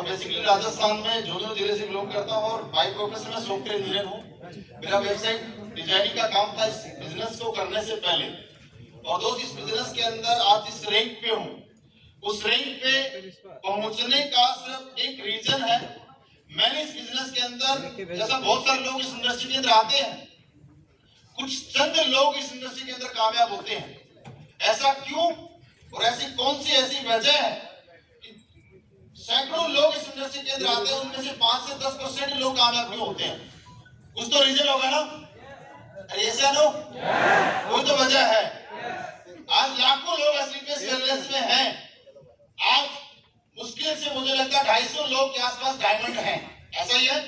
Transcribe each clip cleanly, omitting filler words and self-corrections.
Basically Rajasthan में झुंझुनू जिले से बिलोंग करता हूँ और बाय प्रोफेशन में सॉफ्टवेयर इंजीनियर हूँ। मेरा वेबसाइट डिजाइनिंग का काम था इस बिजनेस को करने से पहले। और दोस्त इस बिजनेस के अंदर आज जिस रैंक पे हूँ, उस रैंक पे पहुंचने का सिर्फ एक रीजन है। मैंने इस बिजनेस के अंदर, जैसा बहुत सारे लोग इस इंडस्ट्री के अंदर आते हैं, कुछ चंद लोग इस इंडस्ट्री के अंदर कामयाब होते हैं। ऐसा क्यों और ऐसी कौन सी ऐसी वजह है कि सैकड़ों लोग इस इंडस्ट्री के अंदर आते हैं, उनमें से 5 से 10% लोग कामयाब क्यों होते हैं? कुछ तो रीजन होगा ना? ऐसा नो कोई तो वजह है। आज लाखों लोग वेलनेस में हैं। आज मुश्किल से मुझे लगता है 250 लोग के आसपास डायमंड हैं। ऐसा ही है।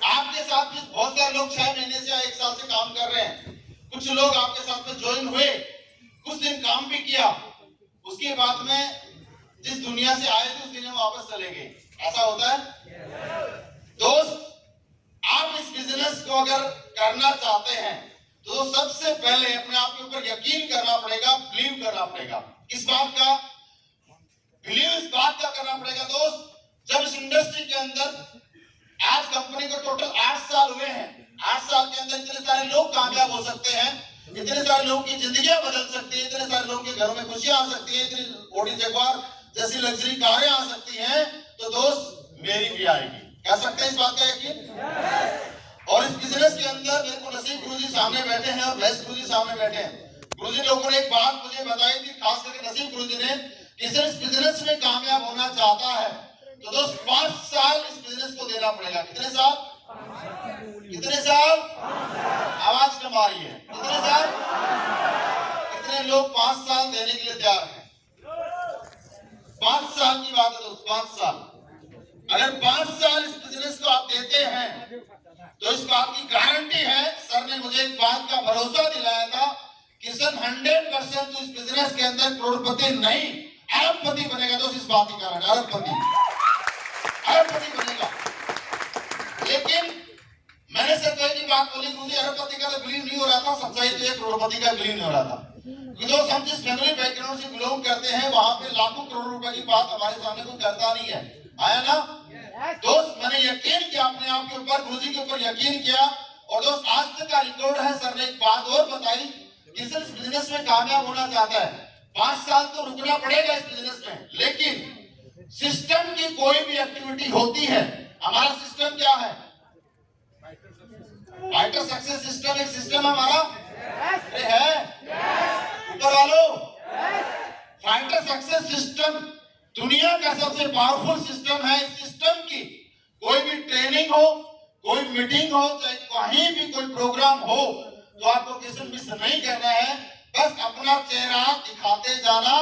आपके साथ भी बहुत सारे लोग 6 महीने से 1 साल से काम कर रहे हैं। कुछ लोग आपके साथ में ज्वाइन हुए, कुछ दिन काम भी किया, उसके बाद में जिस दुनिया से आए थे उस दुनिया में वापस चले गए। ऐसा होता है। दोस्त, आप इस बिजनेस को अगर करना चाहते हैं तो सबसे पहले अपने आप के ऊपर यकीन करना पड़ेगा, बिलीव करना पड़ेगा। इस बात का बिलीव इस बात का करना पड़ेगा दोस्त, जब इस इंडस्ट्री के अंदर आज कंपनी को टोटल 8 साल हुए हैं। 8 साल के अंदर इतने सारे लोग कामयाब हो सकते हैं, इतने सारे लोगों की जिंदगियां बदल सकती है, इतने सारे लोगों के घरों में खुशियां आ सकती है, इतनी ऑडी जगुआर जैसी लग्जरी कारें आ सकती हैं, तो दोस्त मेरी भी आएगी। कह सकते हैं इस बात का यकीन? और इस बिजनेस के अंदर मेरे को नसीब गुरुजी सामने बैठे हैं और वैस गुरुजी सामने बैठे हैं। गुरुजी लोगों ने एक बात मुझे बताई थी, खास करके नसीब गुरुजी ने, कि इस बिजनेस में कामयाब होना चाहता है तो दोस्त 5 साल इस बिजनेस को देना पड़ेगा। कितने साल? कितने साल? आवाज कम आ रही है। कितने साल? कितने लोग 5 साल देने के लिए तैयार हैं? 5 साल की बात है दोस्त, 5 साल। अगर 5 साल इस बिजनेस को आप देते हैं तो इस बात की गारंटी है, सर ने मुझे एक बात का भरोसा दिलाया था कि सर 100% तो इस बिजनेस के अंदर करोड़पति नहीं अरबपति बनेगा। दोस्त इस बात के कारण अरबपति बनेगा। लेकिन मैंने सच्चाई की बात बोली, मुझे अरबपति का तो बिलीव नहीं हो रहा था, सच्चाई तो करोड़पति का बिलीव नहीं हो रहा था। दोस्त, हम जिस फैमिली बैकग्राउंड से बिलोंग करते हैं वहां पे लाखों करोड़ रुपए की बात हमारे सामने कोई करता नहीं है। आया ना दोस्त? मैंने यकीन किया अपने आप के ऊपर, गुरुजी के ऊपर यकीन किया। और दोस्त, आज तक का रिकॉर्ड है। सर ने एक बात और बताई कि सर इस बिजनेस में कामयाब होना चाहता है, 5 साल तो रुकना पड़ेगा इस बिजनेस में, लेकिन सिस्टम की कोई भी एक्टिविटी होती है, हमारा सिस्टम क्या है? फाइटर सक्सेस सिस्टम एक सिस्टम है हमारा। अरे है ऊपर वालों, फाइटर सक्सेस सिस्टम दुनिया का सबसे पावरफुल सिस्टम है। इस सिस्टम की कोई भी ट्रेनिंग हो, कोई मीटिंग हो, चाहे कहीं भी कोई प्रोग्राम हो, तो आपको किसी मिस नहीं करना है। बस अपना चेहरा दिखाते जाना।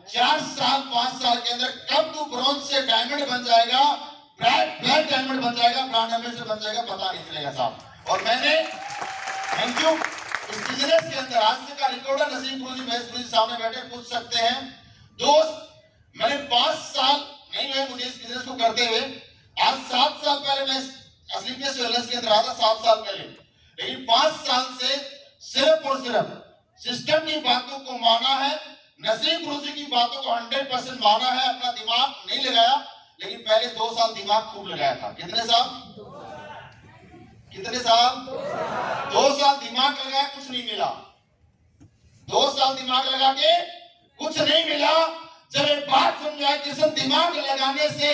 4 साल 5 साल के अंदर कब तू ब्रॉन्ज से डायमंड बन जाएगा, ब्लैक डायमंड बन जाएगा, ब्रांड एम्बेसडर बन जाएगा, पता नहीं चलेगा साहब। और मैंने थैंक यू इस बिजनेस के अंदर आज तक का रिकॉर्डर नसीब गुरुजी महेश गुरुजी सामने बैठे पूछ सकते हैं। दोस्त, मैंने 5 साल नहीं हुए मुझे इस बिजनेस को करते हुए। आज 7 साल पहले मैं असलीपियस वेलनेस के अंदर आया था, 7 साल पहले। लेकिन 5 साल से सिर्फ और सिर्फ सिस्टम की बातों को माना है, नसीब गुरुजी की बातों को 100% माना है, अपना दिमाग नहीं लगाया। लेकिन पहले 2 साल दिमाग खूब लगाया था। कितने साल? कितने साल? 2 साल दिमाग लगाया, कुछ नहीं मिला। 2 साल दिमाग लगा के कुछ नहीं मिला। जब एक बात समझाए कि सब दिमाग लगाने से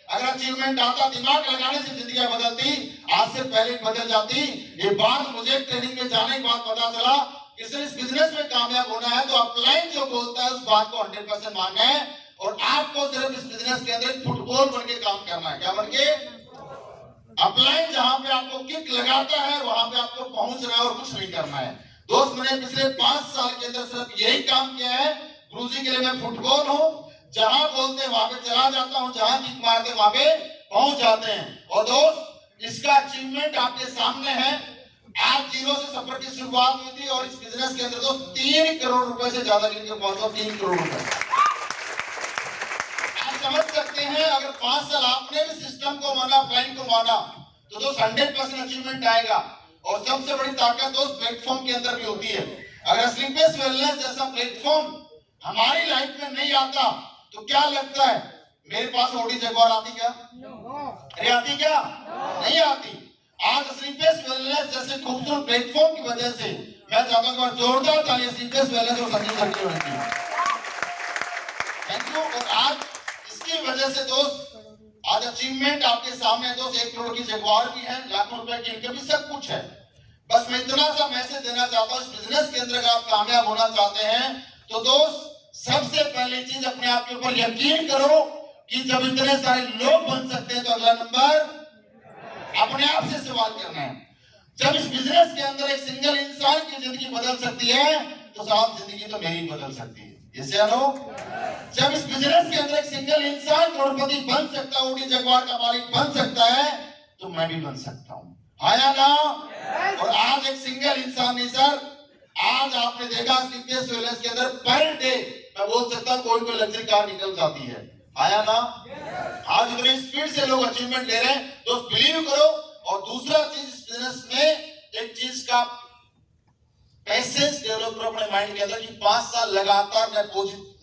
अगर अचीवमेंट आता, दिमाग लगाने से जिंदगी बदलती, आज से पहले बदल जाती। ये बात मुझे ट्रेनिंग में जाने के बाद पता चला कि सिर्फ इस बिजनेस में कामयाब होना है तो अपलाइन जो बोलता है उस बात को 100% मानना है। और आपको सिर्फ इस बिजनेस के अंदर फुटबॉल बन के काम करना है। क्या बन के? अपलाइन जहां पे आपको किक लगाता है वहां पे आपको पहुंचना है और कुछ नहीं करना है। दोस्त, मैंने पिछले 5 साल के अंदर सिर्फ यही काम किया है। गुरुजी के लिए मैं फुटबॉल हूँ, जहां बोलते वहां पे चला जाता हूं, जहां किक मारते वहां पे पहुंच जाते हैं। और दोस्त, इसका अचीवमेंट आपके सामने है। आज 0 से सफर की शुरुआत हुई थी और इस बिजनेस के अंदर दोस्त 3 करोड़ रुपए से ज्यादा गिनकर पहुंचा। 3 करोड़ रुपए आप समझ सकते हैं। अगर 5 साल आपने भी सिस्टम को माना, प्लान को माना, तो दोस्त 100% अचीवमेंट आएगा। और सबसे बड़ी ताकत दोस्त प्लेटफॉर्म के अंदर भी होती है। अगर स्लीपेस वेलनेस जैसा प्लेटफॉर्म हमारी लाइफ में नहीं आता तो क्या लगता है मेरे पास ओडी जगवार आती क्या? अरे आती क्या? नहीं आती। आज स्लीपलेस वेलनेस जैसे खूबसूरत प्लेटफॉर्म की वजह से मैं चाहता हूँ जोरदार तालियां स्लीपलेस वेलनेस और संजीव सर की होनी चाहिए। Thank you. और आज इसकी वजह से दोस्त, आज अचीवमेंट आपके सामने है दोस्त। 1 करोड़ की जगवार भी है, लाखों रुपए की इनकम भी, सब कुछ है। बस मैं इतना सा मैसेज देना चाहता हूँ, इस बिजनेस के अंदर अगर आप कामयाब होना चाहते हैं तो दोस्त सबसे पहली चीज अपने आप के ऊपर यकीन करो कि जब इतने सारे लोग बन सकते हैं तो अगला नंबर अपने आप से सवाल करना है। जब इस बिजनेस के अंदर एक सिंगल इंसान की जिंदगी बदल सकती है तो साहब जिंदगी तो मेरी बदल सकती है। जब इस बिजनेस के अंदर एक सिंगल इंसान करोड़पति बन सकता है, ओडी जगवार का मालिक बन सकता है, तो मैं भी बन सकता हूं। आया ना? और आज एक सिंगल इंसान नहीं सर, आज आपने देखा स्लीपलेस वेलनेस के अंदर पर डे मैं बोल सकता हूं कोई लग्जरी कार निकल जाती है। आया ना? आज इतनी स्पीड से लोग अचीवमेंट ले रहे हैं, तो बिलीव करो। और दूसरा चीज इस बिजनेस में एक चीज का पैसेंस डेवलप करो अपने माइंड के अंदर कि 5 साल लगातार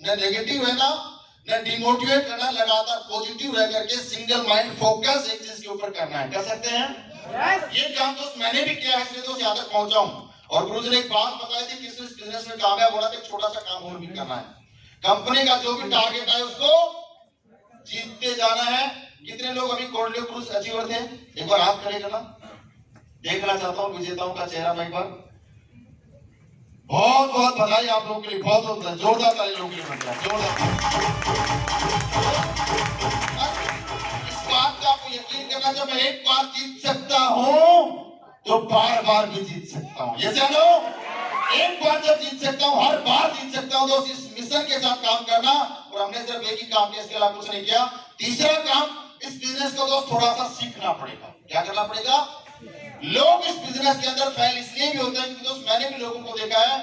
न नेगेटिव है ना न डिमोटिवेट करना, लगातार पॉजिटिव रह करके सिंगल माइंड फोकस एक चीज के ऊपर करना है। कर सकते हैं? ये काम तो मैंने भी किया है, इसलिए तो यहाँ तक पहुंचा हूं। और गुरुजी ने एक बात बताई थी कि इस बिजनेस में कामयाब होना तो एक छोटा सा काम और भी करना है। कंपनी का जो भी टारगेट है उसको जीतते जाना है। कितने लोग अभी कोल्ड क्रूज अचीवर थे? एक बार हाथ खड़े करना, देखना चाहता हूँ विजेताओं का चेहरा। मैं एक बार बहुत बहुत बधाई आप लोगों के लिए, बहुत बहुत जोरदार ताली लोगों के लिए बनता है, जोरदार। इस बात का आपको यकीन करना, जब मैं एक बार जीत सकता हूँ तो बार बार भी जीत सकता हूँ। ये जानो, एक बार जब जीत सकता हूँ हर बार जीत सकता हूँ। दोस्त इस मिशन के साथ काम करना, और हमने सिर्फ एक ही काम किया, इसके अलावा कुछ नहीं किया। तीसरा काम, इस बिजनेस को दोस्त थोड़ा सा सीखना पड़ेगा। क्या करना पड़ेगा? लोग इस बिजनेस के अंदर फेल इसलिए भी होते हैं क्योंकि दोस्त मैंने भी लोगों को देखा है,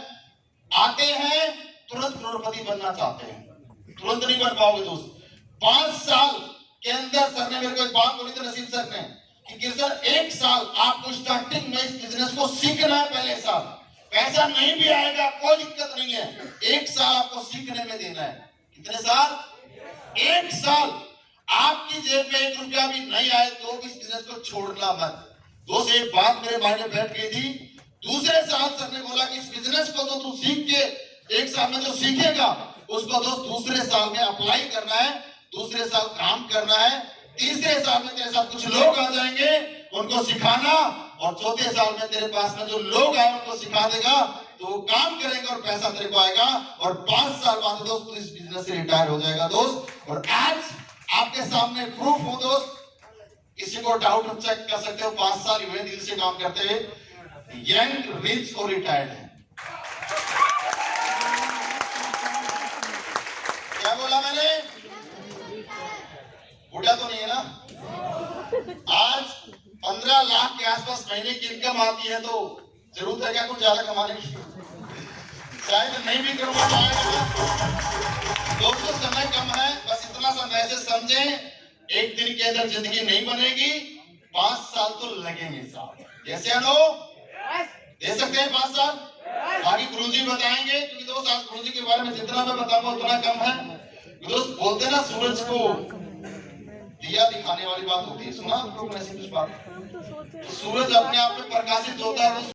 आते हैं तुरंत करोड़पति बनना चाहते हैं, तुरंत नहीं बन पाओगे दोस्त। 5 साल के अंदर सर ने मेरे को एक बात बोली थी, नसीम सर ने, कि सर 1 साल आपको स्टार्टिंग में इस बिजनेस को सीखना है। पहले साल पैसा नहीं भी आएगा कोई दिक्कत नहीं है, 1 साल आपको सीखने में देना है। कितने साल? 1 साल। आपकी जेब में 1 रुपया भी नहीं आए तो भी इस बिजनेस को छोड़ना मत। दोस्त एक बात मेरे माइंड में बैठ गई थी। दूसरे साल सर ने बोला कि इस बिजनेस को तो तू सीख के 1 साल में जो सीखेगा उसको दोस्त दूसरे साल में अप्लाई करना है, दूसरे साल काम करना है, तीसरे साल में तेरे साथ कुछ लोग आ जाएंगे उनको सिखाना, और चौथे साल में तेरे पास में जो लोग आए उनको सिखा देगा तो वो काम करेंगे और पैसा तेरे को आएगा। और 5 साल बाद दोस्त तू इस बिजनेस से रिटायर हो जाएगा दोस्त। और आज आपके सामने प्रूफ हो दोस्त, किसी को डाउट चेक कर सकते हो, 5 साल हुए दिल से काम करते हुए, यंग, रिच और रिटायर्ड है। क्या बोला मैंने? बुढ़ा तो नहीं है ना? आज 15 लाख के आसपास महीने की इनकम आती है, तो जरूरत है क्या कुछ ज्यादा कमाने की? शायद नहीं भी करूंगा दोस्तों, समय कम है, बस इतना सा मैसेज समझें। एक दिन के अंदर जिंदगी नहीं बनेगी, 5 साल तो लगेंगे साहब। जैसे हम लोग दे सकते हैं 5 साल, बाकी गुरुजी बताएंगे, क्योंकि दोस्त आज गुरुजी के बारे में जितना मैं बताऊंगा उतना कम है। दोस्त बोलते ना सूरज को दिया दिखाने वाली बात होती है, सुना आप लोगों ने ऐसी कुछ बात? तो सूरज अपने आप में प्रकाशित होता है।